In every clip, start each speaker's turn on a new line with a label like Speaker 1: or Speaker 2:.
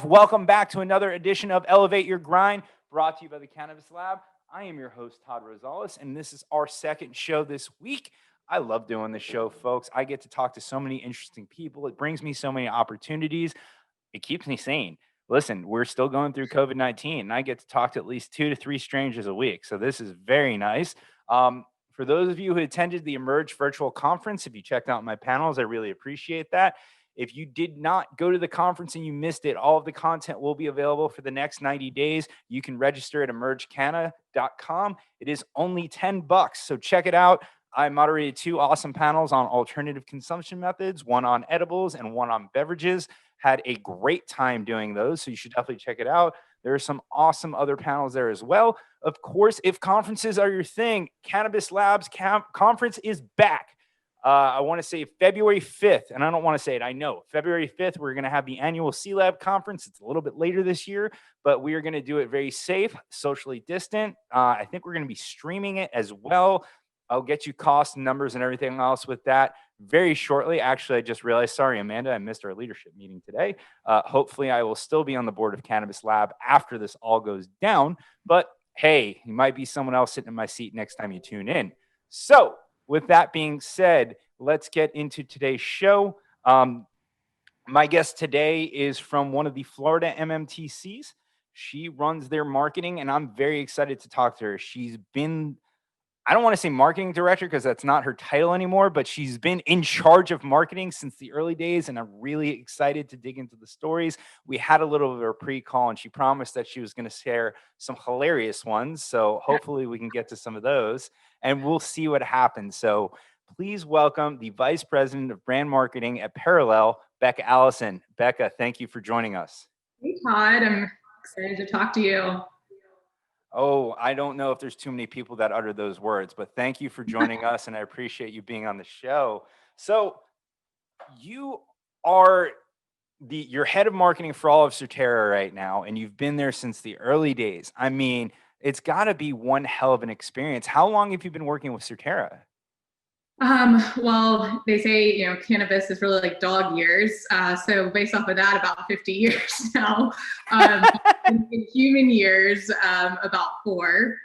Speaker 1: Welcome back to another edition of Elevate Your Grind, brought to you by the Cannabis Lab. I am your host, Todd Rosales, and this is our second show this week. I love doing this show, folks. I get to talk to so many interesting people. It brings me so many opportunities. It keeps me sane. Listen, we're still going through COVID-19, and I get to talk to at least 2 to 3 strangers a week. So this is very nice. For those of you who attended the Emerge virtual conference, if you checked out my panels, I really appreciate that. If you did not go to the conference and you missed it, all of the content will be available for the next 90 days. You can register at emergecanna.com. It is only $10, so check it out. I moderated 2 awesome panels on alternative consumption methods, one on edibles and one on beverages. Had a great time doing those, so you should definitely check it out. There are some awesome other panels there as well. Of course, if conferences are your thing, Cannabis Labs conference is back. I want to say February 5th, and I don't want to say it. I know February 5th, we're going to have the annual C-Lab conference. It's a little bit later this year, but we are going to do it very safe, socially distant. I think we're going to be streaming it as well. I'll get you cost numbers and everything else with that very shortly. Actually, I just realized, sorry, Amanda, I missed our leadership meeting today. Hopefully, I will still be on the board of Cannabis Lab after this all goes down. But hey, you might be someone else sitting in my seat next time you tune in. So, with that being said, let's get into today's show. My guest today is from one of the Florida MMTCs. She runs their marketing, and I'm very excited to talk to her. She's been, I don't want to say marketing director because that's not her title anymore, but she's been in charge of marketing since the early days, and I'm really excited to dig into the stories. We had a little bit of a pre-call, and she promised that she was going to share some hilarious ones, so hopefully we can get to some of those, and we'll see what happens. So please welcome the Vice President of Brand Marketing at Parallel, Becca Allison. Becca, thank you for joining us.
Speaker 2: Hey, Todd. I'm excited to talk to you.
Speaker 1: Oh, I don't know if there's too many people that utter those words, but thank you for joining us, and I appreciate you being on the show. So you are you're head of marketing for all of Surterra right now, and you've been there since the early days. I mean, it's got to be one hell of an experience. How long have you been working with Surterra?
Speaker 2: Well, they say, cannabis is really like dog years. So based off of that, about 50 years now. In human years, about 4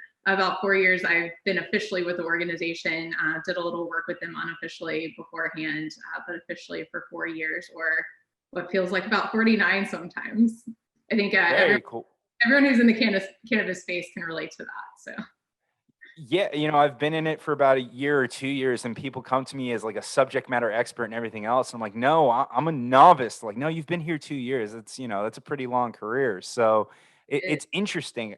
Speaker 2: years I've been officially with the organization. Did a little work with them unofficially beforehand, but officially for 4 years, or what feels like about 49 sometimes. I think everyone who's in the cannabis space can relate to that. So.
Speaker 1: Yeah, I've been in it for about a year or 2 years, and people come to me as like a subject matter expert and everything else. And I'm like, no, I'm a novice. Like, no, you've been here 2 years. That's a pretty long career. So it's interesting.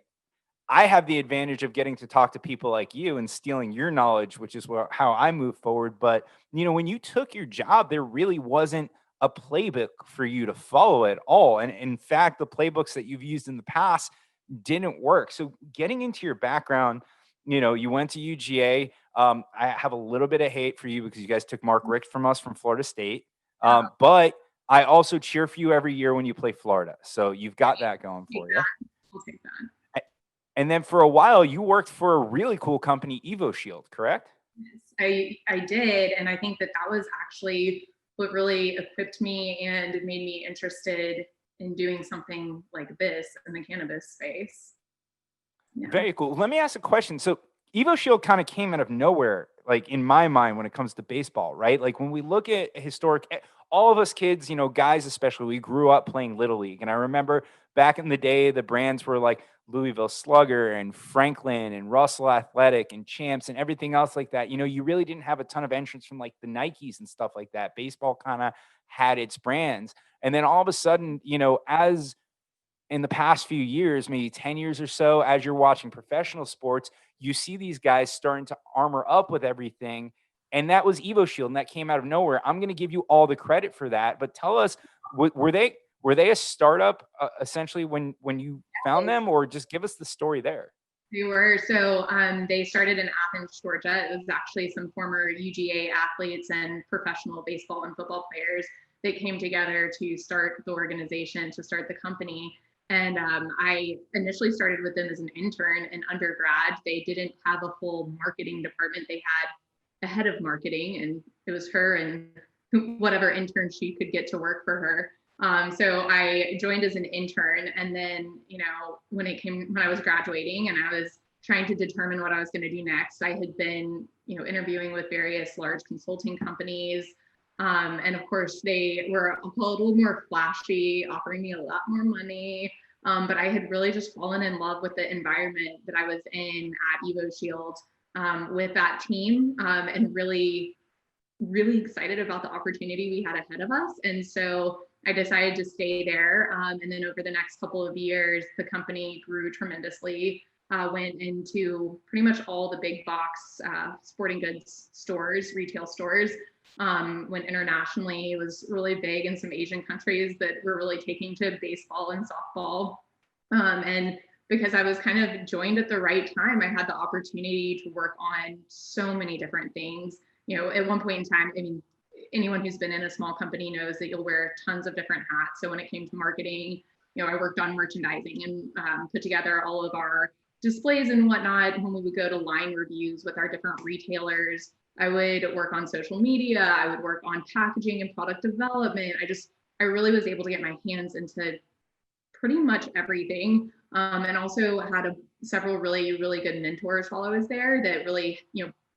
Speaker 1: I have the advantage of getting to talk to people like you and stealing your knowledge, which is how I move forward. But, when you took your job, there really wasn't a playbook for you to follow at all. And in fact, the playbooks that you've used in the past didn't work. So getting into your background, you went to UGA. I have a little bit of hate for you because you guys took Mark Richt from us from Florida State. But I also cheer for you every year when you play Florida. So you've got that going for you.
Speaker 2: I'll take that.
Speaker 1: And then for a while, you worked for a really cool company, EvoShield, correct?
Speaker 2: Yes, I did. And I think that was actually what really equipped me and made me interested in doing something like this in the cannabis space.
Speaker 1: Yeah. Very cool. Let me ask a question. So EvoShield kind of came out of nowhere, like in my mind, when it comes to baseball, right? Like when we look at all of us kids, guys especially, we grew up playing Little League. And I remember back in the day, the brands were like Louisville Slugger and Franklin and Russell Athletic and Champs and everything else like that. You really didn't have a ton of entrants from like the Nikes and stuff like that. Baseball kind of had its brands. And then all of a sudden, as in the past few years, maybe 10 years or so, as you're watching professional sports, you see these guys starting to armor up with everything. And that was EvoShield, and that came out of nowhere. I'm going to give you all the credit for that. But tell us, were they a startup essentially when you found them, or just give us the story there?
Speaker 2: They were. So they started in Athens, Georgia. It was actually some former UGA athletes and professional baseball and football players that came together to start the organization, to start the company. And I initially started with them as an intern in undergrad. They didn't have a full marketing department. They had a head of marketing, and it was her and whatever intern she could get to work for her. So I joined as an intern, and then, when I was graduating and I was trying to determine what I was going to do next, I had been, interviewing with various large consulting companies. And of course, they were a little more flashy, offering me a lot more money. But I had really just fallen in love with the environment that I was in at EvoShield, with that team, and really, really excited about the opportunity we had ahead of us. And so I decided to stay there. And then over the next couple of years, the company grew tremendously, went into pretty much all the big box sporting goods stores, retail stores. Went internationally. It was really big in some Asian countries that were really taking to baseball and softball. And because I was kind of joined at the right time, I had the opportunity to work on so many different things. At one point in time, I mean, anyone who's been in a small company knows that you'll wear tons of different hats. So when it came to marketing, I worked on merchandising and put together all of our displays and whatnot. When we would go to line reviews with our different retailers, I would work on social media. I would work on packaging and product development. I really was able to get my hands into pretty much everything. And also had several really, really good mentors while I was there that really,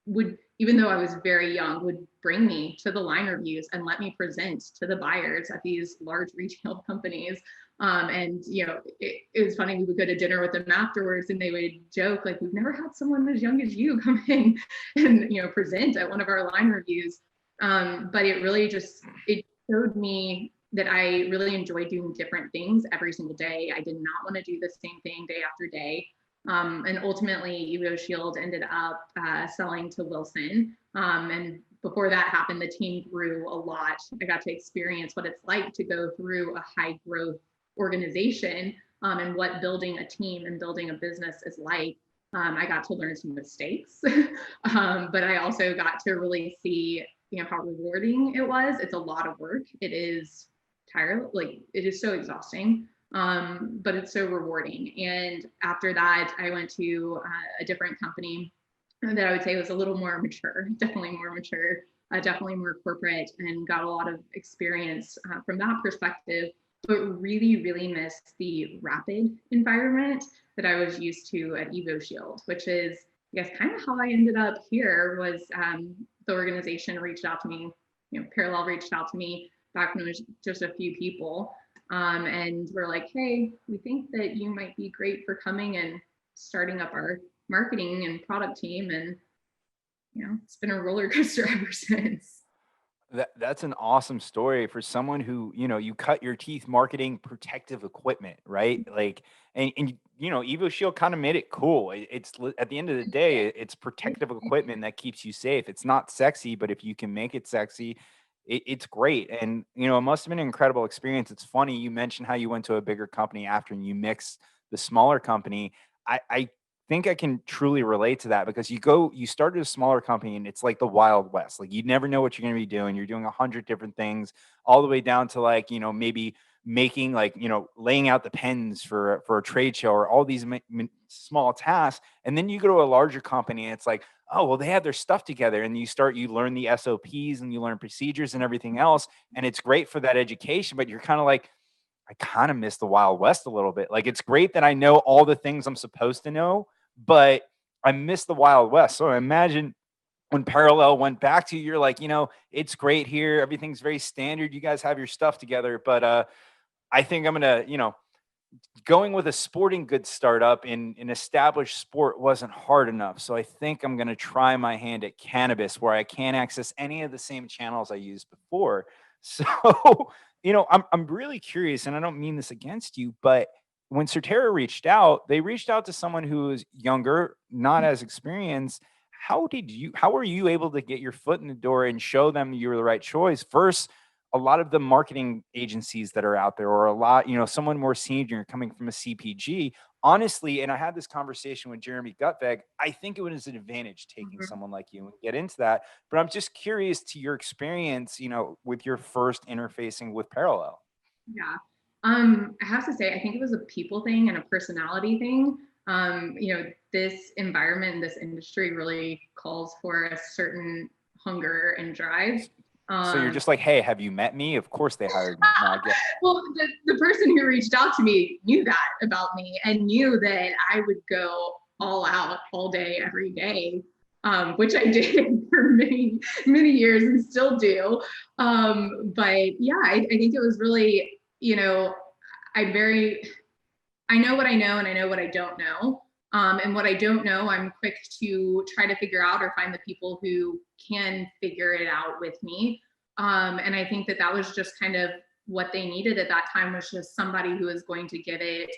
Speaker 2: would, even though I was very young, would bring me to the line reviews and let me present to the buyers at these large retail companies. And, it was funny, we would go to dinner with them afterwards and they would joke, like, we've never had someone as young as you come in and, present at one of our line reviews. But it really it showed me that I really enjoy doing different things every single day. I did not want to do the same thing day after day. And ultimately, EvoShield ended up selling to Wilson. And before that happened, the team grew a lot. I got to experience what it's like to go through a high growth organization, and what building a team and building a business is like. I got to learn some mistakes, but I also got to really see, how rewarding it was. It's a lot of work. It is it is so exhausting, but it's so rewarding. And after that, I went to a different company that I would say was a little more mature, definitely more mature, definitely more corporate, and got a lot of experience from that perspective, but really, really missed the rapid environment that I was used to at EvoShield, which is, I guess, kind of how I ended up here. Was the organization reached out to me, Parallel reached out to me back when it was just a few people, and we're like, hey, we think that you might be great for coming and starting up our marketing and product team. And it's been a roller coaster ever since.
Speaker 1: That's an awesome story for someone who, you cut your teeth marketing protective equipment, right? Like, and Evo Shield kind of made it cool. At the end of the day, it's protective equipment that keeps you safe. It's not sexy, but if you can make it sexy, it's great. And, it must have been an incredible experience. It's funny, you mentioned how you went to a bigger company after and you mixed the smaller company. I think I can truly relate to that because you start at a smaller company and it's like the Wild West. Like, you never know what you're going to be doing. You're doing 100 different things, all the way down to like, maybe making like, laying out the pens for a trade show, or all these small tasks. And then you go to a larger company and it's like, oh, well, they have their stuff together, and you learn the SOPs and you learn procedures and everything else. And it's great for that education, but you're kind of like, I kind of miss the Wild West a little bit. Like, it's great that I know all the things I'm supposed to know, but I miss the Wild West. So I imagine when Parallel went back to you, you're like, it's great here. Everything's very standard. You guys have your stuff together. But I think I'm going to, going with a sporting goods startup in an established sport wasn't hard enough. So I think I'm going to try my hand at cannabis, where I can't access any of the same channels I used before. So, I'm really curious, and I don't mean this against you, but when Surterra reached out, they reached out to someone who is younger, not as experienced. How were you able to get your foot in the door and show them you were the right choice versus a lot of the marketing agencies that are out there, or a lot, someone more senior coming from a CPG? Honestly, and I had this conversation with Jeremy Gutveg, I think it was an advantage taking someone like you and get into that. But I'm just curious to your experience, with your first interfacing with Parallel.
Speaker 2: Yeah. I have to say, I think it was a people thing and a personality thing. This environment, this industry really calls for a certain hunger and drive.
Speaker 1: So you're just like, hey, have you met me? Of course they hired me. No, I get it.
Speaker 2: Well, the person who reached out to me knew that about me and knew that I would go all out all day, every day, which I did for many, many years and still do. But yeah, I think it was really, I know what I know and I know what I don't know. And what I don't know, I'm quick to try to figure out or find the people who can figure it out with me. And I think that was just kind of what they needed at that time, was just somebody who is going to give it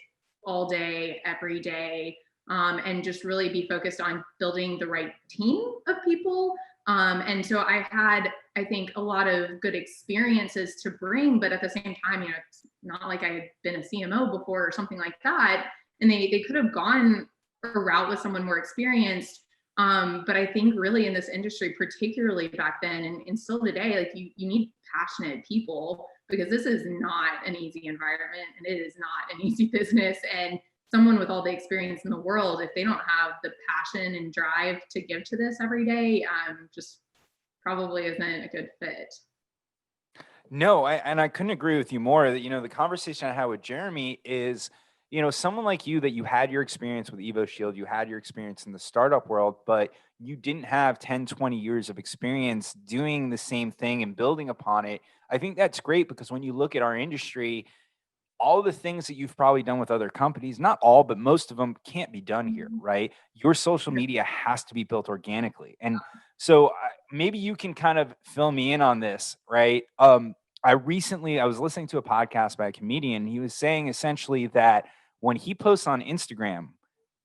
Speaker 2: all day, every day, and just really be focused on building the right team of people. And so I had, I think, a lot of good experiences to bring, but at the same time, it's not like I had been a CMO before or something like that. And they could have gone a route with someone more experienced. But I think really in this industry, particularly back then and still today, like you need passionate people, because this is not an easy environment and it is not an easy business. And someone with all the experience in the world, if they don't have the passion and drive to give to this every day, just probably isn't a good fit.
Speaker 1: No, and I couldn't agree with you more. That the conversation I had with Jeremy is, someone like you, that you had your experience with Evo Shield, you had your experience in the startup world, but you didn't have 10, 20 years of experience doing the same thing and building upon it. I think that's great, because when you look at our industry, all the things that you've probably done with other companies, not all, but most of them, can't be done here, right? Your social media has to be built organically. And so maybe you can kind of fill me in on this, right? I was listening to a podcast by a comedian. He was saying essentially that when he posts on Instagram,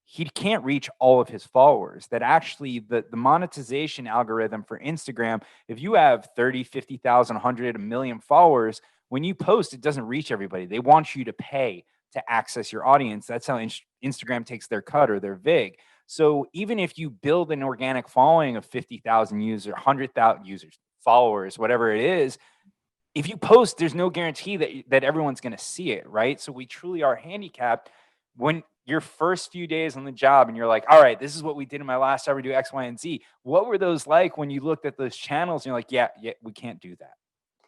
Speaker 1: he can't reach all of his followers. That actually the monetization algorithm for Instagram, if you have 30, 50,000, 100, a million followers, when you post, it doesn't reach everybody. They want you to pay to access your audience. That's how Instagram takes their cut or their vig. So even if you build an organic following of 50,000 users, 100,000 users, followers, whatever it is, if you post, there's no guarantee that everyone's going to see it, right? So we truly are handicapped when your first few days on the job and you're like, all right, this is what we did in my last job. We do X, Y, and Z. What were those like when you looked at those channels and you're like, yeah, we can't do that?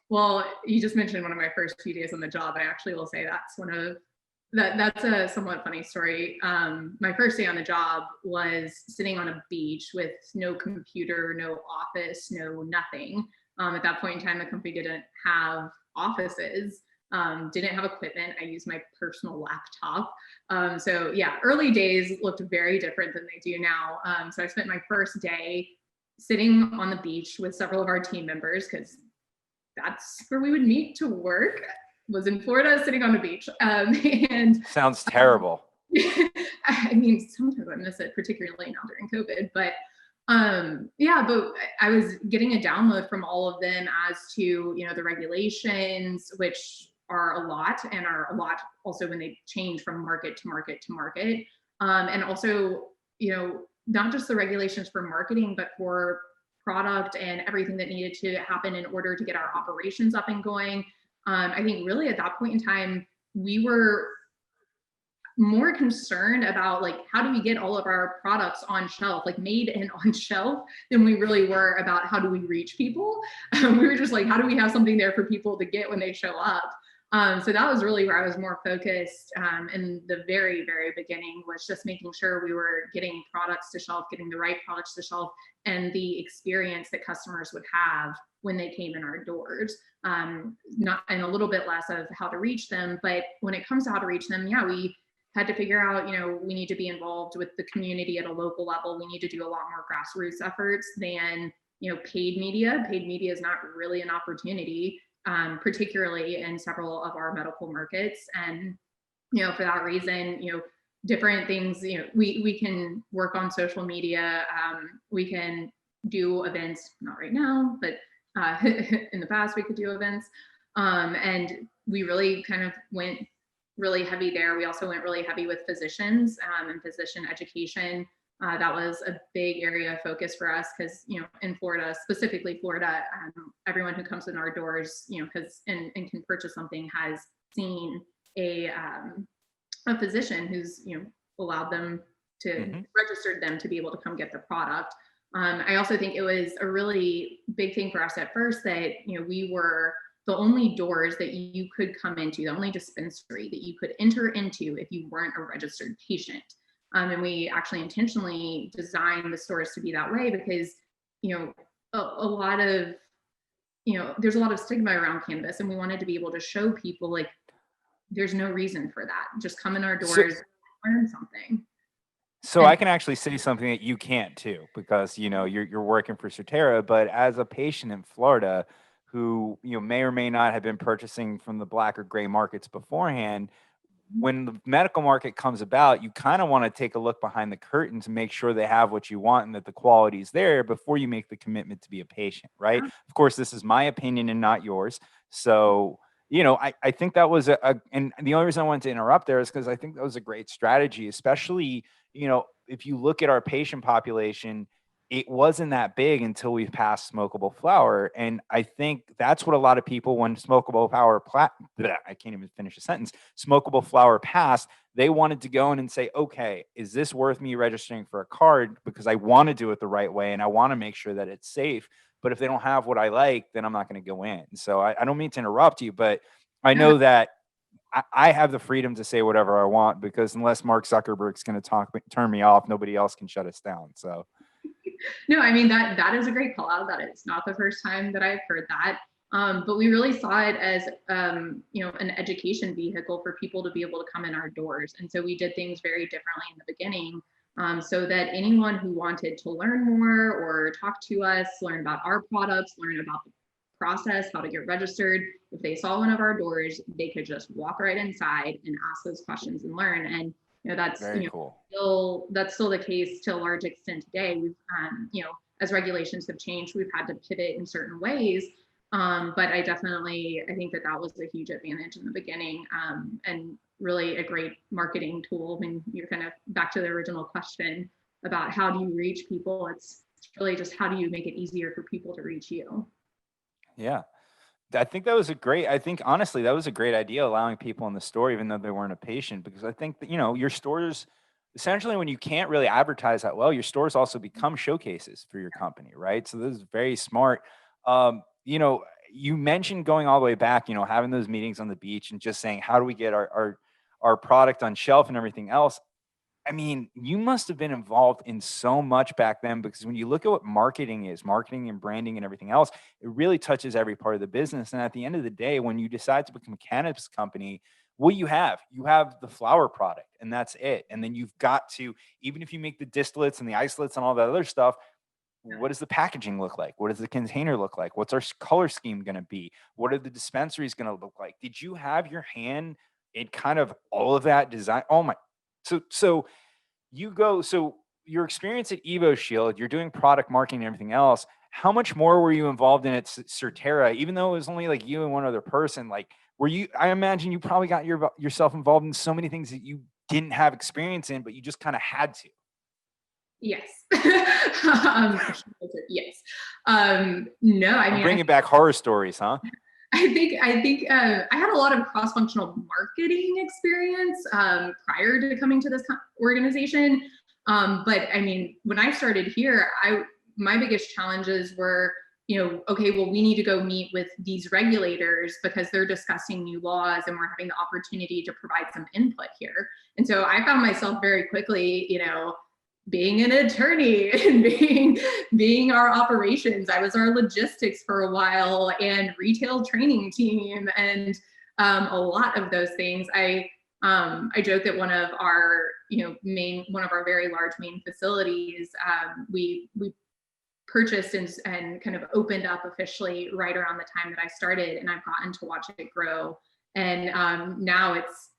Speaker 2: Well, you just mentioned one of my first few days on the job. I actually will say that's a somewhat funny story. My first day on the job was sitting on a beach with no computer, no office, no nothing. At that point in time, the company didn't have offices, didn't have equipment. I used my personal laptop. So yeah, early days looked very different than they do now. So I spent my first day sitting on the beach with several of our team members, because that's where we would meet to work, was in Florida, sitting on the beach. And
Speaker 1: sounds terrible.
Speaker 2: I mean, sometimes I miss it, particularly now during COVID, but but I was getting a download from all of them as to, the regulations, which are a lot, and are a lot also when they change from market to market to market. And also, not just the regulations for marketing, but for product and everything that needed to happen in order to get our operations up and going. I think really at that point in time, we were more concerned about like, how do we get all of our products on shelf, like made and on shelf, than we really were about how do we reach people. We were just like, how do we have something there for people to get when they show up? So that was really where I was more focused in the very, very beginning, was just making sure we were getting products to shelf, getting the right products to shelf, and the experience that customers would have when they came in our doors. And a little bit less of how to reach them. But when it comes to how to reach them, yeah, we had to figure out, we need to be involved with the community at a local level. We need to do a lot more grassroots efforts than, paid media. Paid media is not really an opportunity, particularly in several of our medical markets. And, for that reason, different things, we can work on social media. We can do events, not right now, but in the past we could do events. And we really kind of went really heavy there. We also went really heavy with physicians and physician education. That was a big area of focus for us, because, in Florida, specifically Florida, everyone who comes in our doors, and can purchase something, has seen a physician who's, allowed them to registered them to be able to come get the product. I also think it was a really big thing for us at first that, we were the only doors that you could come into, the only dispensary that you could enter into if you weren't a registered patient. And we actually intentionally designed the stores to be that way because, a lot of, there's a lot of stigma around cannabis, and we wanted to be able to show people like, there's no reason for that. Just come in our doors, learn something.
Speaker 1: So I can actually say something that you can't too, because you're working for Surterra, but as a patient in Florida who may or may not have been purchasing from the black or gray markets beforehand, when the medical market comes about, you kind of want to take a look behind the curtain to make sure they have what you want and that the quality is there before you make the commitment to be a patient, right? Of course, this is my opinion and not yours. So, I think that was and the only reason I wanted to interrupt there is because I think that was a great strategy, especially, if you look at our patient population, it wasn't that big until we passed smokable flower. And I think that's what a lot of people, when smokable flower, I can't even finish a sentence, smokable flower passed, they wanted to go in and say, okay, is this worth me registering for a card? Because I want to do it the right way and I want to make sure that it's safe. But if they don't have what I like, then I'm not going to go in. So I don't mean to interrupt you, but I know that I have the freedom to say whatever I want, because unless Mark Zuckerberg's going to turn me off, nobody else can shut us down. So.
Speaker 2: No, I mean, that is a great call out. That it's not the first time that I've heard that. But we really saw it as, an education vehicle for people to be able to come in our doors. And so we did things very differently in the beginning, so that anyone who wanted to learn more or talk to us, learn about our products, learn about the process, how to get registered, if they saw one of our doors, they could just walk right inside and ask those questions and learn. And that's
Speaker 1: very cool.
Speaker 2: Still the case to a large extent today. We've as regulations have changed, we've had to pivot in certain ways. But I think that was a huge advantage in the beginning, and really a great marketing tool. I mean, you're kind of back to the original question about how do you reach people. It's really just how do you make it easier for people to reach you?
Speaker 1: Yeah. I think honestly, that was a great idea, allowing people in the store, even though they weren't a patient, because I think that, your stores, essentially, when you can't really advertise that well, your stores also become showcases for your company, right? So this is very smart. You mentioned going all the way back, having those meetings on the beach and just saying, how do we get our product on shelf and everything else? I mean, you must have been involved in so much back then, because when you look at what marketing is, marketing and branding and everything else, it really touches every part of the business. And at the end of the day, when you decide to become a cannabis company, what do you have? You have the flower product, and that's it. And then you've got to, even if you make the distillates and the isolates and all that other stuff, what does the packaging look like? What does the container look like? What's our color scheme going to be? What are the dispensaries going to look like? Did you have your hand in kind of all of that design? Oh my. So your experience at Evo Shield, you're doing product marketing and everything else. How much more were you involved in at Surterra, even though it was only like you and one other person? Like, I imagine you probably got yourself involved in so many things that you didn't have experience in, but you just kind of had to.
Speaker 2: Yes. Yes. No, I mean,
Speaker 1: I'm bringing back horror stories, huh?
Speaker 2: I think I had a lot of cross-functional marketing experience prior to coming to this organization. But I mean, when I started here, my biggest challenges were, okay, well, we need to go meet with these regulators because they're discussing new laws and we're having the opportunity to provide some input here. And so I found myself very quickly, being an attorney and being our operations. I was our logistics for a while and retail training team and a lot of those things. I joke that one of our very large main facilities, we purchased and kind of opened up officially right around the time that I started, and I've gotten to watch it grow. And now it's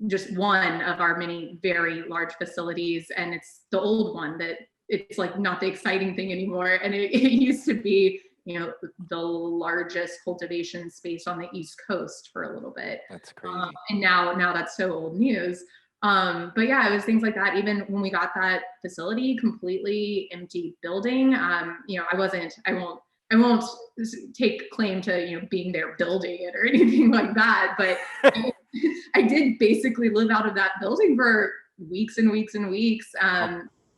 Speaker 2: just one of our many very large facilities, and it's the old one that it's like not the exciting thing anymore. And it used to be, the largest cultivation space on the East Coast for a little bit.
Speaker 1: That's crazy.
Speaker 2: And now that's so old news. But yeah, it was things like that. Even when we got that facility, completely empty building, I won't take claim to, being there building it or anything like that. But I did basically live out of that building for weeks and weeks and weeks,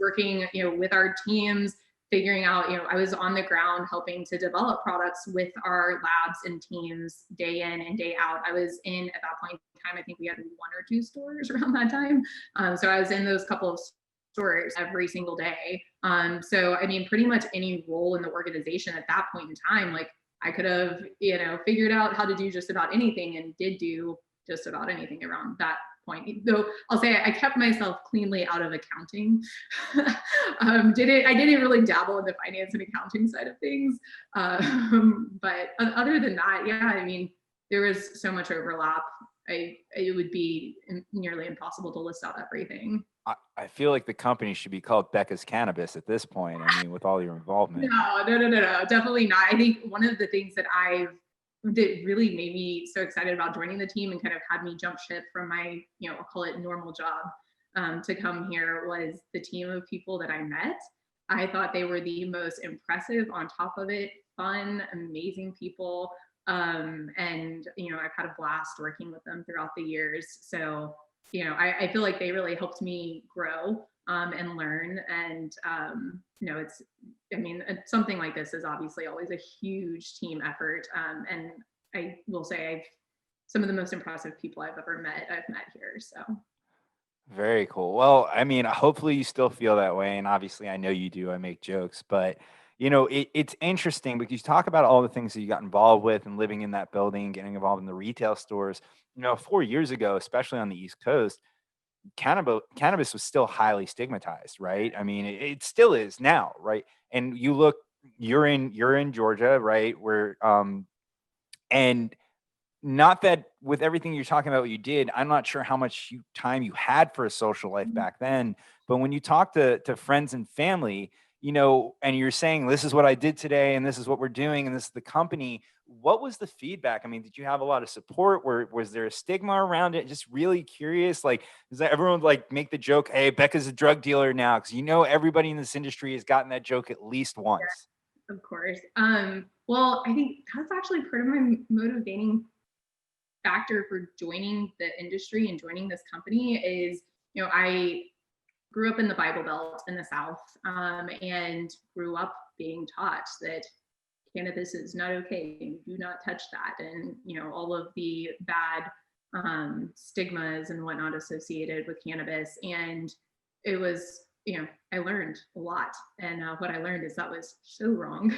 Speaker 2: working, with our teams, figuring out, I was on the ground helping to develop products with our labs and teams day in and day out. I was in, at that point in time, I think we had 1 or 2 stores around that time. So I was in those couple of stores every single day. So, I mean, pretty much any role in the organization at that point in time, like I could have, figured out how to do just about anything and did do just about anything around that point. Though I'll say I kept myself cleanly out of accounting. I didn't really dabble in the finance and accounting side of things. But other than that, yeah, I mean, there was so much overlap. It would be nearly impossible to list out everything.
Speaker 1: I feel like the company should be called Becca's Cannabis at this point. I mean, with all your involvement.
Speaker 2: No, definitely not. I think one of the things that really made me so excited about joining the team and kind of had me jump ship from my, I'll call it normal job, to come here was the team of people that I met. I thought they were the most impressive, on top of it, fun, amazing people. And, I've had a blast working with them throughout the years. So, I feel like they really helped me grow and learn. And, something like this is obviously always a huge team effort. And I will say some of the most impressive people I've met here. So.
Speaker 1: Very cool. Well, I mean, hopefully you still feel that way. And obviously I know you do. I make jokes, but it's interesting because you talk about all the things that you got involved with and living in that building, getting involved in the retail stores. 4 years ago, especially on the East Coast, cannabis was still highly stigmatized, right? I mean, it still is now, right? And you're in Georgia, right? And not that with everything you're talking about what you did, I'm not sure how much time you had for a social life back then, but when you talk to friends and family, and you're saying, this is what I did today, and this is what we're doing, and this is the company, what was the feedback? I mean, did you have a lot of support? Was there a stigma around it? Just really curious. Like, does that everyone like make the joke, hey, Becca's a drug dealer now? Because everybody in this industry has gotten that joke at least once.
Speaker 2: Yeah, of course. Well, I think that's actually part of my motivating factor for joining the industry and joining this company is, I grew up in the Bible Belt in the South, and grew up being taught that cannabis is not okay. You do not touch that. And, all of the bad stigmas and whatnot associated with cannabis. And it was, I learned a lot. And what I learned is that was so wrong.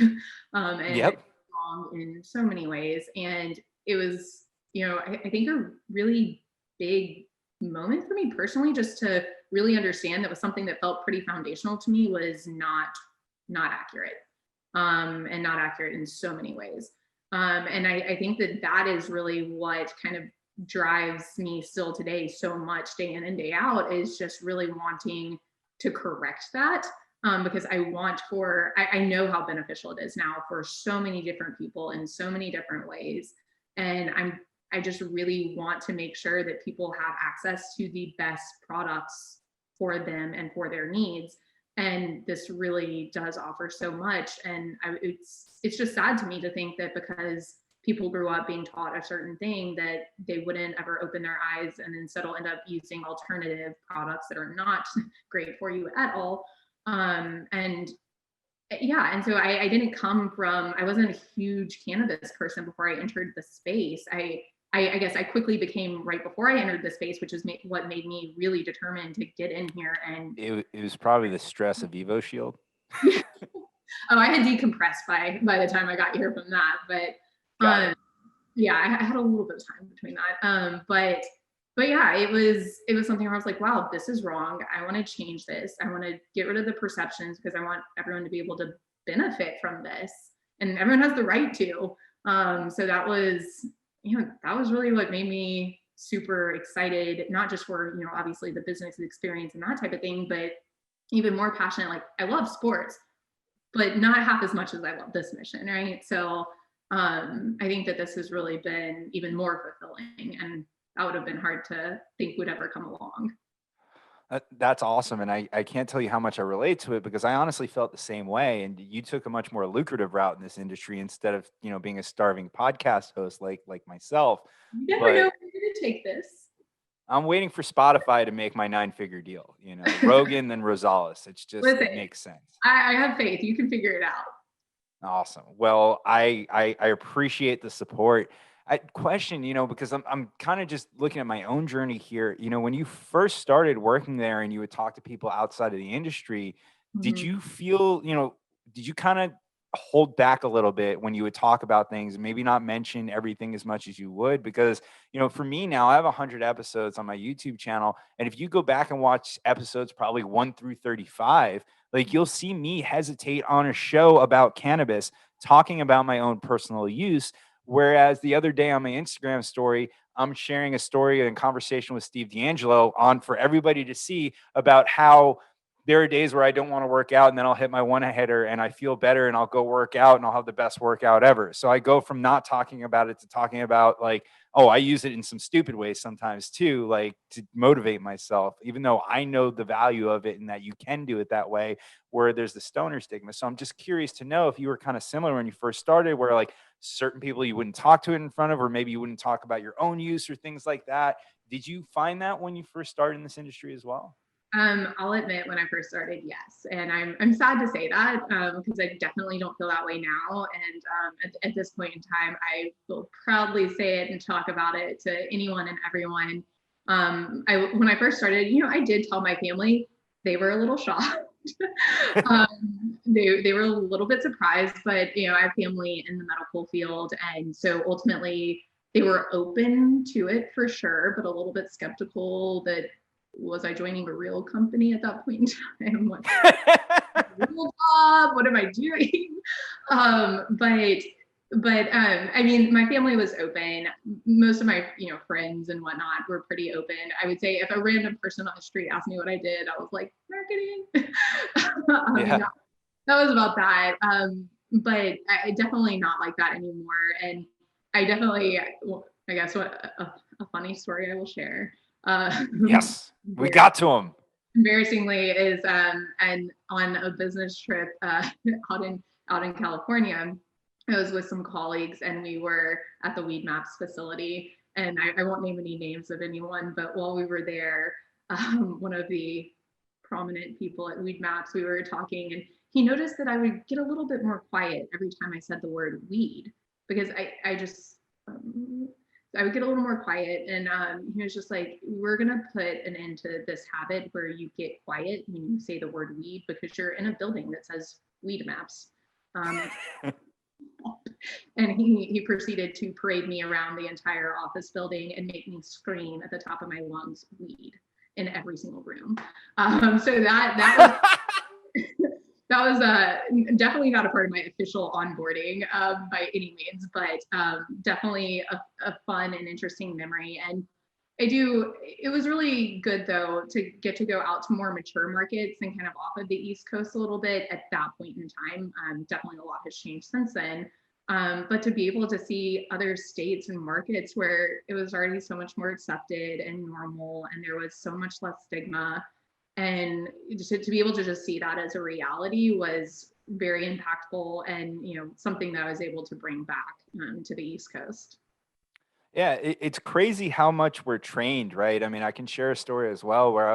Speaker 2: And
Speaker 1: Yep.
Speaker 2: wrong in so many ways. And it was, I think a really big moment for me personally, just to really understand that was something that felt pretty foundational to me was not accurate, and not accurate in so many ways. And I think that is really what kind of drives me still today so much, day in and day out, is just really wanting to correct that. Because I know how beneficial it is now for so many different people in so many different ways. And I just really want to make sure that people have access to the best products for them and for their needs. And this really does offer so much. And it's just sad to me to think that because people grew up being taught a certain thing, that they wouldn't ever open their eyes and instead will end up using alternative products that are not great for you at all. And so I didn't come from, I wasn't a huge cannabis person before I entered the space. I guess I quickly became right before I entered the space, which is what made me really determined to get in here. And
Speaker 1: it was probably the stress of Evo Shield.
Speaker 2: Oh, I had decompressed by the time I got here from that, but yeah, I had a little bit of time between that. But yeah, it was something where I was like, wow, this is wrong. I want to change this. I want to get rid of the perceptions because I want everyone to be able to benefit from this, and everyone has the right to. So that was really what made me super excited, not just for, obviously the business experience and that type of thing, but even more passionate. Like, I love sports, but not half as much as I love this mission, right? So I think that this has really been even more fulfilling, and that would have been hard to think would ever come along.
Speaker 1: That's awesome. And I can't tell you how much I relate to it because I honestly felt the same way. And you took a much more lucrative route in this industry instead of, being a starving podcast host like myself.
Speaker 2: You never know where you're going to take this.
Speaker 1: I'm waiting for Spotify to make my 9-figure deal. Rogan, then Rosales.
Speaker 2: Listen,
Speaker 1: It makes sense.
Speaker 2: I have faith. You can figure it out.
Speaker 1: Awesome. Well, I appreciate the support. I question, because I'm kind of just looking at my own journey here. When you first started working there and you would talk to people outside of the industry, did
Speaker 2: Mhm.
Speaker 1: you feel, did you kind of hold back a little bit when you would talk about things and maybe not mention everything as much as you would? Because, for me now, I have 100 episodes on my YouTube channel. And if you go back and watch episodes probably 1 through 35, like you'll see me hesitate on a show about cannabis, talking about my own personal use. Whereas the other day on my Instagram story, I'm sharing a story and conversation with Steve D'Angelo on for everybody to see about how there are days where I don't want to work out and then I'll hit my one header and I feel better and I'll go work out and I'll have the best workout ever. So I go from not talking about it to talking about like, oh, I use it in some stupid ways sometimes too, like to motivate myself, even though I know the value of it and that you can do it that way, where there's the stoner stigma. So I'm just curious to know if you were kind of similar when you first started, where like certain people you wouldn't talk to it in front of, or maybe you wouldn't talk about your own use or things like that. Did you find that when you first started in this industry as well?
Speaker 2: I'll admit when I first started, yes. And I'm sad to say that because I definitely don't feel that way now. And at this point in time, I will proudly say it and talk about it to anyone and everyone. When I first started, I did tell my family. They were a little shocked. They were a little bit surprised, but I have family in the medical field, and so ultimately they were open to it for sure, but a little bit skeptical that was I joining a real company at that point in time? What real job? What am I doing? But I mean, my family was open. Most of my friends and whatnot were pretty open. I would say if a random person on the street asked me what I did, I was like marketing.
Speaker 1: Yeah.
Speaker 2: That was about that. But I definitely not like that anymore. And I definitely, well, I guess what a funny story I will share.
Speaker 1: Yes. We got to them.
Speaker 2: Embarrassingly is and on a business trip out in California, I was with some colleagues and we were at the Weed Maps facility, and I won't name any names of anyone, but while we were there, one of the prominent people at Weed Maps, we were talking, and he noticed that I would get a little bit more quiet every time I said the word weed, because I just I would get a little more quiet. And he was just like, we're going to put an end to this habit where you get quiet when you say the word weed because you're in a building that says Weed Maps. Um, and he proceeded to parade me around the entire office building and make me scream at the top of my lungs, weed, in every single room. So that was that was definitely not a part of my official onboarding by any means, but definitely a fun and interesting memory. And it was really good though to get to go out to more mature markets and kind of off of the East Coast a little bit at that point in time. Definitely a lot has changed since then. But to be able to see other states and markets where it was already so much more accepted and normal, and there was so much less stigma, and to be able to just see that as a reality was very impactful, and something that I was able to bring back to the East Coast.
Speaker 1: Yeah, it's crazy how much we're trained, right? I mean, I can share a story as well where I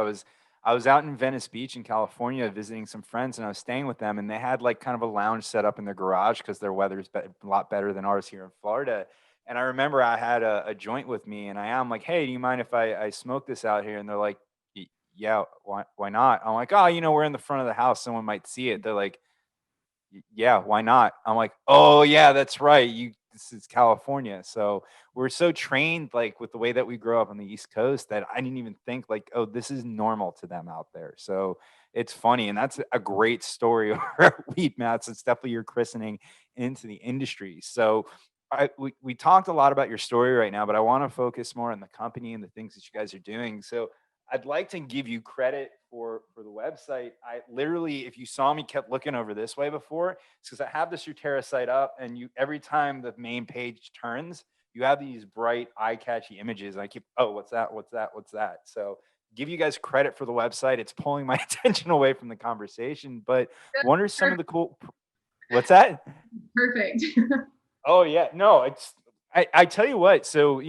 Speaker 1: was out in Venice Beach in California visiting some friends, and I was staying with them, and they had like kind of a lounge set up in their garage because their weather's a lot better than ours here in Florida. And I remember I had a joint with me, and I'm like, "Hey, do you mind if I smoke this out here?" And they're like, Yeah, why not?" I'm like, "Oh, we're in the front of the house, someone might see it." They're like, Yeah, why not?" I'm like, "Oh yeah, that's right. This is California." So we're so trained like with the way that we grow up on the East Coast that I didn't even think like, oh, this is normal to them out there. So it's funny. And that's a great story over at Weed Mats. It's definitely your christening into the industry. So we talked a lot about your story right now, but I want to focus more on the company and the things that you guys are doing. So I'd like to give you credit for the website. I literally, if you saw me, kept looking over this way before. It's because I have the Surterra site up, and every time the main page turns, you have these bright, eye-catchy images. And I keep, oh, what's that? What's that? What's that? So give you guys credit for the website. It's pulling my attention away from the conversation. But what are some of the cool? What's that?
Speaker 2: Perfect.
Speaker 1: Oh yeah, no, it's I tell you what, so,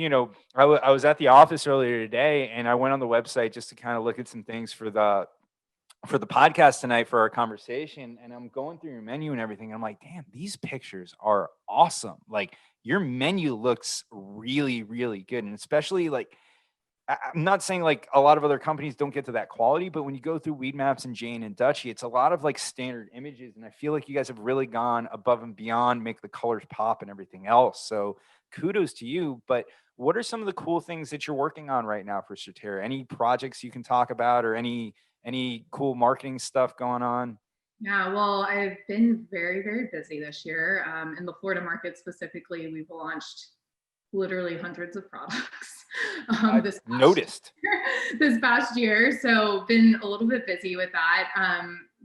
Speaker 1: I was at the office earlier today and I went on the website just to kind of look at some things for the podcast tonight for our conversation. And I'm going through your menu and everything. And I'm like, damn, these pictures are awesome. Like your menu looks really, really good. And especially like, I'm not saying like a lot of other companies don't get to that quality, but when you go through Weed Maps and Jane and Dutchie, it's a lot of like standard images. And I feel like you guys have really gone above and beyond, make the colors pop and everything else. So kudos to you. But what are some of the cool things that you're working on right now for Surterra? Any projects you can talk about or any cool marketing stuff going on?
Speaker 2: Yeah, well, I've been very, very busy this year. In the Florida market specifically, we've launched literally hundreds of products
Speaker 1: I've
Speaker 2: this past
Speaker 1: noticed.
Speaker 2: this past year. So been a little bit busy with that.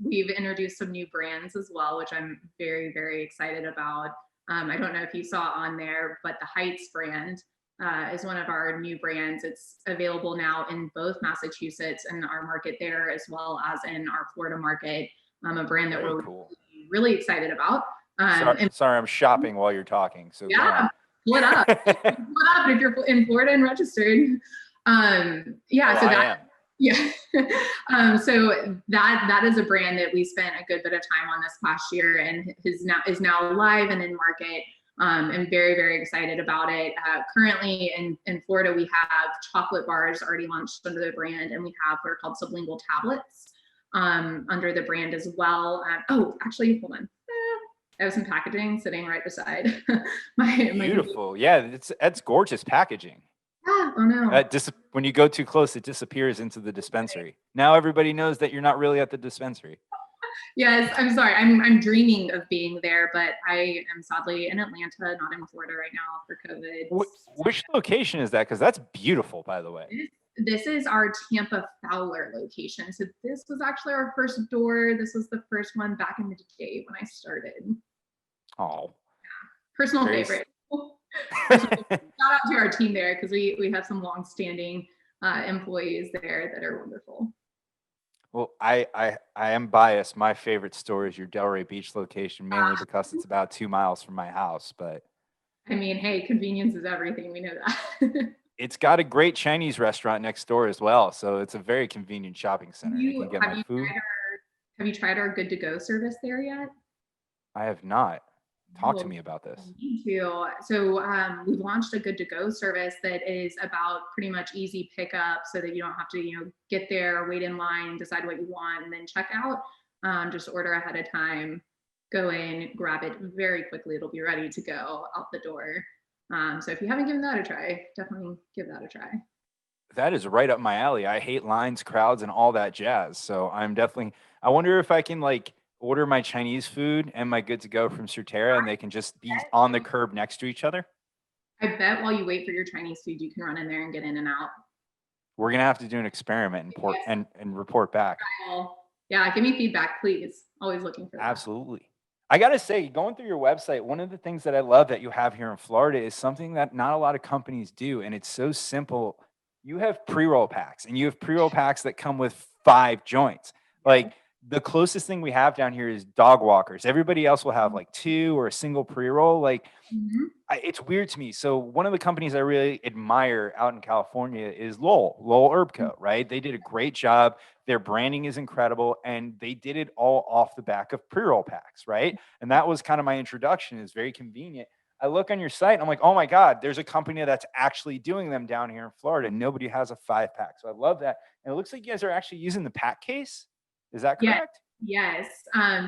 Speaker 2: We've introduced some new brands as well, which I'm very, very excited about. I don't know if you saw on there, but the Heights brand is one of our new brands. It's available now in both Massachusetts and our market there, as well as in our Florida market. A brand that
Speaker 1: Very
Speaker 2: we're
Speaker 1: cool.
Speaker 2: really excited about.
Speaker 1: Sorry, I'm shopping while you're talking. So go
Speaker 2: Yeah,
Speaker 1: on.
Speaker 2: pull it up. Pull it up if you're in Florida and registered. Yeah,
Speaker 1: Oh,
Speaker 2: so
Speaker 1: I
Speaker 2: that
Speaker 1: am.
Speaker 2: yeah. So that is a brand that we spent a good bit of time on this past year and is now live and in market. I'm very, very excited about it. Currently in Florida, we have chocolate bars already launched under the brand, and we have what are called sublingual tablets under the brand as well. Oh, actually, hold on. I have some packaging sitting right beside my
Speaker 1: Beautiful. Yeah, that's gorgeous packaging.
Speaker 2: oh no.
Speaker 1: When you go too close, it disappears into the dispensary. Now everybody knows that you're not really at the dispensary.
Speaker 2: Yes, I'm sorry. I'm dreaming of being there, but I am sadly in Atlanta, not in Florida right now for COVID.
Speaker 1: Which location is that? Because that's beautiful, by the way.
Speaker 2: This is our Tampa Fowler location. So this was actually our first door. This was the first one back in the day when I started.
Speaker 1: Oh,
Speaker 2: Personal
Speaker 1: very
Speaker 2: favorite. Shout out to our team there because we have some long-standing employees there that are wonderful.
Speaker 1: Well, I am biased. My favorite store is your Delray Beach location, mainly because it's about 2 miles from my house. But
Speaker 2: I mean, hey, convenience is everything. We know that.
Speaker 1: it's got a great Chinese restaurant next door as well, so it's a very convenient shopping center. I can get my food.
Speaker 2: Have you tried our Good to Go service there yet?
Speaker 1: I have not. Talk to
Speaker 2: Well,
Speaker 1: me about this.
Speaker 2: me too. So we've launched a Good to Go service that is about pretty much easy pickup, so that you don't have to get there, wait in line, decide what you want, and then check out. Just order ahead of time, go in, grab it very quickly. It'll be ready to go out the door. So if you haven't given that a try, definitely give that a try.
Speaker 1: That is right up my alley. I hate lines, crowds, and all that jazz. So I wonder if I can like order my Chinese food and my good to go from Surterra and they can just be on the curb next to each other.
Speaker 2: I bet while you wait for your Chinese food, you can run in there and get in and out.
Speaker 1: We're gonna have to do an experiment and report back.
Speaker 2: Yeah, give me feedback, please. Always looking for that.
Speaker 1: Absolutely. I gotta say, going through your website, one of the things that I love that you have here in Florida is something that not a lot of companies do, and it's so simple. You have pre-roll packs, and you have pre-roll packs that come with 5 joints. Like the closest thing we have down here is dog walkers. Everybody else will have like 2 or a single pre-roll. Like it's weird to me. So one of the companies I really admire out in California is Lowell Herb Co. Right? They did a great job. Their branding is incredible, and they did it all off the back of pre-roll packs, right? And that was kind of my introduction. It's very convenient. I look on your site and I'm like, oh my God, there's a company that's actually doing them down here in Florida. Nobody has a 5-pack. So I love that. And it looks like you guys are actually using the pack case. Is that correct?
Speaker 2: Yes.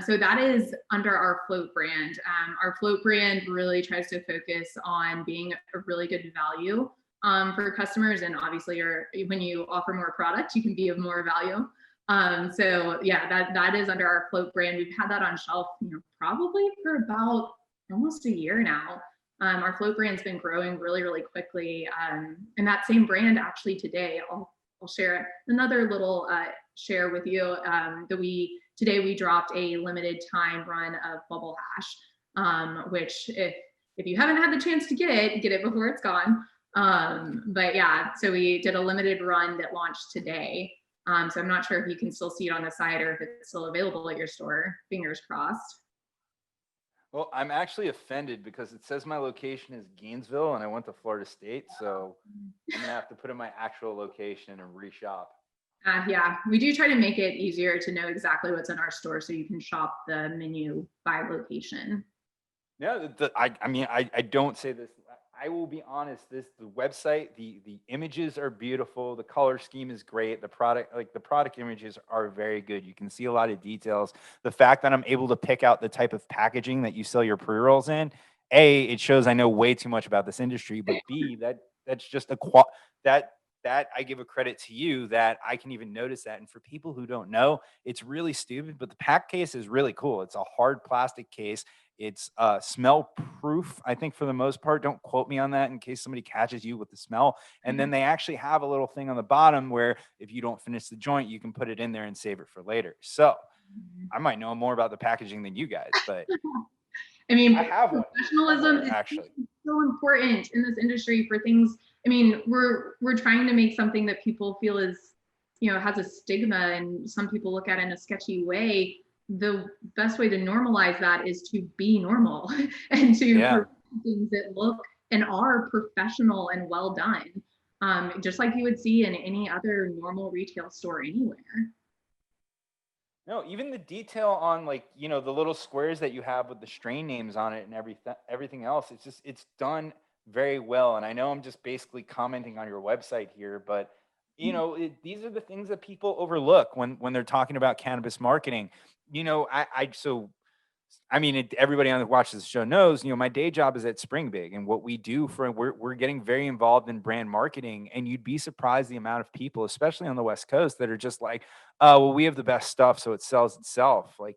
Speaker 2: So that is under our Float brand. Our Float brand really tries to focus on being a really good value for customers. And obviously when you offer more product, you can be of more value. So yeah, that is under our Float brand. We've had that on shelf, probably for about almost a year now. Our Float brand's been growing really, really quickly. And that same brand actually today, I'll share another little share with you that today we dropped a limited time run of Bubble Hash, which if you haven't had the chance to get it before it's gone. But yeah, so we did a limited run that launched today. So I'm not sure if you can still see it on the site or if it's still available at your store. Fingers crossed.
Speaker 1: Well, I'm actually offended because it says my location is Gainesville and I went to Florida State, so I'm gonna have to put in my actual location and reshop.
Speaker 2: Yeah, we do try to make it easier to know exactly what's in our store so you can shop the menu by location.
Speaker 1: Yeah, I mean, I don't say this. I will be honest. The website, the images are beautiful. The color scheme is great. The product images are very good. You can see a lot of details. The fact that I'm able to pick out the type of packaging that you sell your pre-rolls in, A, it shows I know way too much about this industry. But B, that's just that that I give a credit to you that I can even notice that. And for people who don't know, it's really stupid, but the pack case is really cool. It's a hard plastic case. It's smell proof, I think, for the most part. Don't quote me on that in case somebody catches you with the smell. And then they actually have a little thing on the bottom where if you don't finish the joint, you can put it in there and save it for later. So I might know more about the packaging than you guys, but
Speaker 2: I mean,
Speaker 1: I have one
Speaker 2: professionalism
Speaker 1: somewhere
Speaker 2: is
Speaker 1: actually.
Speaker 2: so important in this industry for things. I mean, we're trying to make something that people feel is, has a stigma, and some people look at it in a sketchy way. The best way to normalize that is to be normal and to
Speaker 1: Yeah.
Speaker 2: provide things that look and are professional and well done, just like you would see in any other normal retail store anywhere.
Speaker 1: No, even the detail on like, the little squares that you have with the strain names on it and everything else, it's done very well. And I know I'm just basically commenting on your website here, but these are the things that people overlook when they're talking about cannabis marketing. I mean, everybody on that watches the show knows, my day job is at Spring Big, and what we do we're getting very involved in brand marketing, and you'd be surprised the amount of people, especially on the West Coast, that are just like, "Oh, well, we have the best stuff, so it sells itself." Like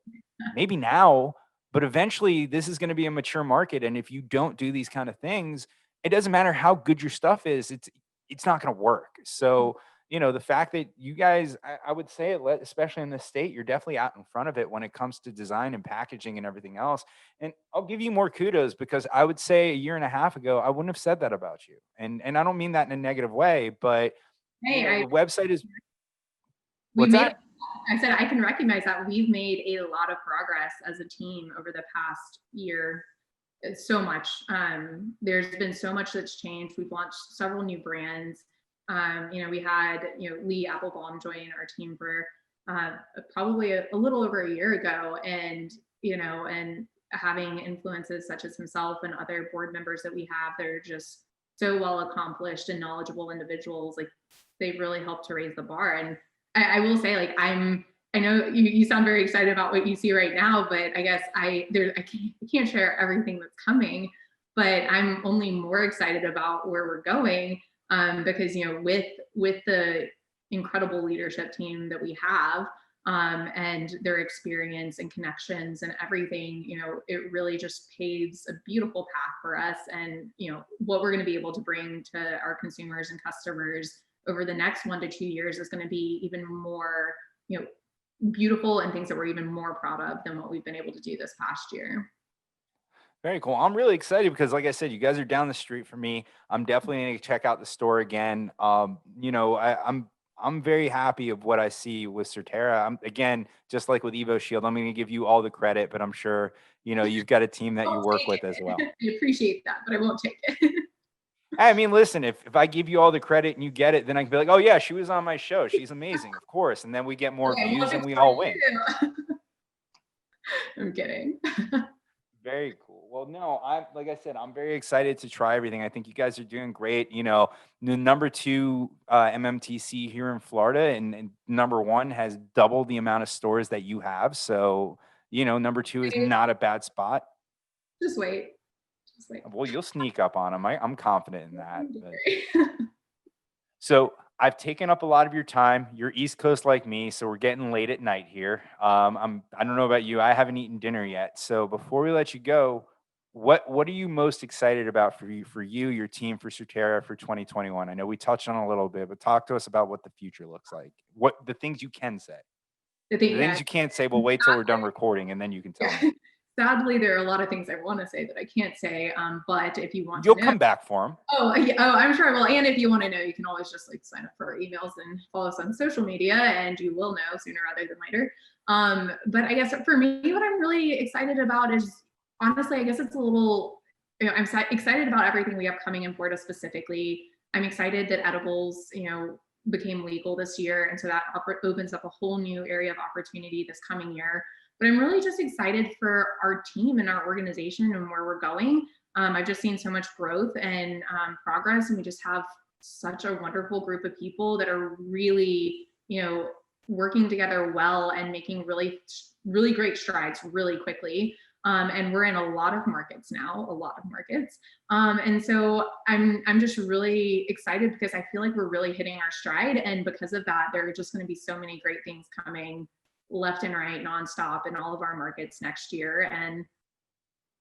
Speaker 1: maybe now, but eventually, this is going to be a mature market, and if you don't do these kind of things, it doesn't matter how good your stuff is, it's not going to work. So the fact that you guys, I would say, especially in this state, you're definitely out in front of it when it comes to design and packaging and everything else. And I'll give you more kudos because I would say a year and a half ago, I wouldn't have said that about you. And I don't mean that in a negative way, but
Speaker 2: Hey,
Speaker 1: the website is
Speaker 2: we
Speaker 1: what's
Speaker 2: made
Speaker 1: that?
Speaker 2: I said I can recognize that we've made a lot of progress as a team over the past year. It's so much. There's been so much that's changed. We've launched several new brands. We had Lee Applebaum join our team for probably a little over a year ago, and and having influences such as himself and other board members that we have that are just so well accomplished and knowledgeable individuals. Like they've really helped to raise the bar. And I will say, like, I know you sound very excited about what you see right now, but I guess I can't share everything that's coming, but I'm only more excited about where we're going, because with the incredible leadership team that we have, and their experience and connections and everything, it really just paves a beautiful path for us, and what we're going to be able to bring to our consumers and customers over the next 1 to 2 years is going to be even more beautiful, and things that we're even more proud of than what we've been able to do this past year.
Speaker 1: Very cool. I'm really excited because, like I said, you guys are down the street from me. I'm definitely going to check out the store again. I'm very happy of what I see with Surterra. Again, just like with Evo Shield, I'm going to give you all the credit, but I'm sure you've got a team that you
Speaker 2: I'll
Speaker 1: work
Speaker 2: take
Speaker 1: with as well.
Speaker 2: it. I appreciate that, but I won't take it.
Speaker 1: I mean, listen, if I give you all the credit and you get it, then I can be like, oh yeah, she was on my show. She's amazing, of course. And then we get more
Speaker 2: Okay,
Speaker 1: views
Speaker 2: well,
Speaker 1: and
Speaker 2: it's
Speaker 1: we
Speaker 2: for
Speaker 1: all win.
Speaker 2: you. I'm kidding.
Speaker 1: Very cool. Well, no, like I said, I'm very excited to try everything. I think you guys are doing great. The number two MMTC here in Florida, and number one has double the amount of stores that you have. So, number two is not a bad spot.
Speaker 2: Just wait. Just wait.
Speaker 1: Well, you'll sneak up on them. I'm confident in that. So I've taken up a lot of your time. You're East Coast like me, so we're getting late at night here. I don't know about you. I haven't eaten dinner yet. So before we let you go, what are you most excited about for you, your team, for Surterra for 2021? I know we touched on it a little bit, but talk to us about what the future looks like. What the things you can say.
Speaker 2: I
Speaker 1: The
Speaker 2: think,
Speaker 1: things you can't say, we'll wait till we're done recording and then you can tell me.
Speaker 2: sadly, there are a lot of things I want to say that I can't say. But if you want
Speaker 1: You'll
Speaker 2: to know,
Speaker 1: come back for them.
Speaker 2: yeah, I'm sure I will. And if you want to know, you can always just sign up for our emails and follow us on social media, and you will know sooner rather than later. But I guess for me, what I'm really excited about is honestly, I guess it's a little, I'm excited about everything we have coming in Florida specifically. I'm excited that edibles, became legal this year. And so that opens up a whole new area of opportunity this coming year. But I'm really just excited for our team and our organization and where we're going. I've just seen so much growth and progress, and we just have such a wonderful group of people that are really, working together well and making really, really great strides really quickly. And we're in a lot of markets now, a lot of markets. And so I'm just really excited because I feel like we're really hitting our stride. And because of that, there are just going to be so many great things coming left and right, nonstop in all of our markets next year. And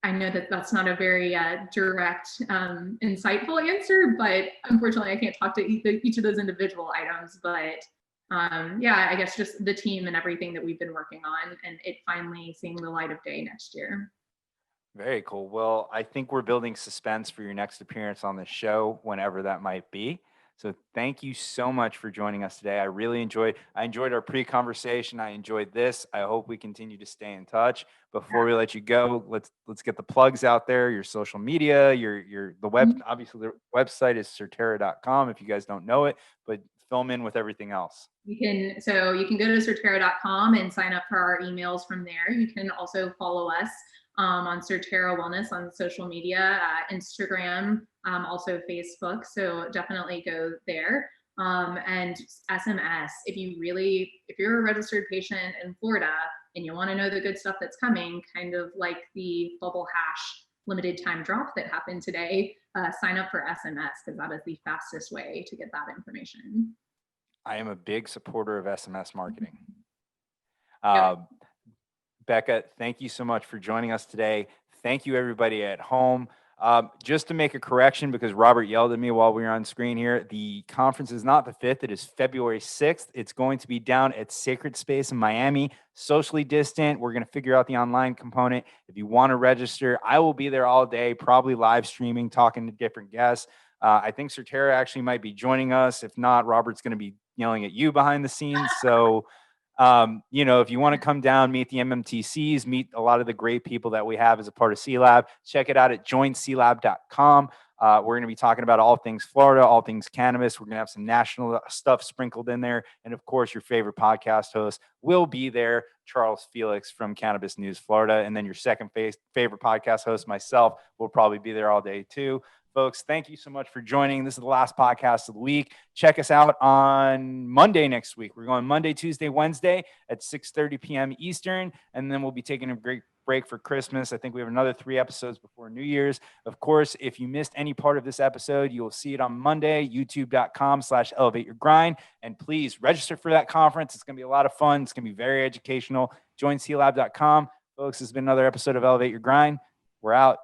Speaker 2: I know that that's not a very direct, insightful answer, but unfortunately I can't talk to each of those individual items. But I guess just the team and everything that we've been working on, and it finally seeing the light of day next year.
Speaker 1: Very cool. Well, I think we're building suspense for your next appearance on the show, whenever that might be. So thank you so much for joining us today. I enjoyed our pre-conversation. I enjoyed this. I hope we continue to stay in touch. Before we let you go, let's get the plugs out there, your social media, the web, obviously the website is surterra.com if you guys don't know it, but fill them in with everything else.
Speaker 2: You can go to surterra.com and sign up for our emails from there. You can also follow us on Surterra Wellness on social media, Instagram, also Facebook. So definitely go there. And SMS, if you're a registered patient in Florida and you want to know the good stuff that's coming, kind of like the bubble hash limited time drop that happened today, sign up for SMS because that is the fastest way to get that information.
Speaker 1: I am a big supporter of SMS marketing.
Speaker 2: Yep.
Speaker 1: Becca, thank you so much for joining us today. Thank you, everybody at home. Just to make a correction, because Robert yelled at me while we were on screen here, the conference is not the 5th. It is February 6th. It's going to be down at Sacred Space in Miami, socially distant. We're going to figure out the online component. If you want to register, I will be there all day, probably live streaming, talking to different guests. I think Surterra actually might be joining us. If not, Robert's going to be yelling at you behind the scenes. So if you want to come down, meet the MMTCs, meet a lot of the great people that we have as a part of C-Lab, check it out at joinclab.com. We're going to be talking about all things Florida, all things cannabis. We're going to have some national stuff sprinkled in there. And of course, your favorite podcast host will be there, Charles Felix from Cannabis News Florida. And then your second favorite podcast host, myself, will probably be there all day too. Folks, thank you so much for joining. This is the last podcast of the week. Check us out on Monday next week. We're going Monday, Tuesday, Wednesday at 6:30 p.m. Eastern, and then we'll be taking a great break for Christmas. I think we have another 3 episodes before New Year's. Of course, if you missed any part of this episode, you will see it on Monday, youtube.com/elevateyourgrind. And please register for that conference. It's going to be a lot of fun. It's going to be very educational. Join CLab.com. Folks, this has been another episode of Elevate Your Grind. We're out.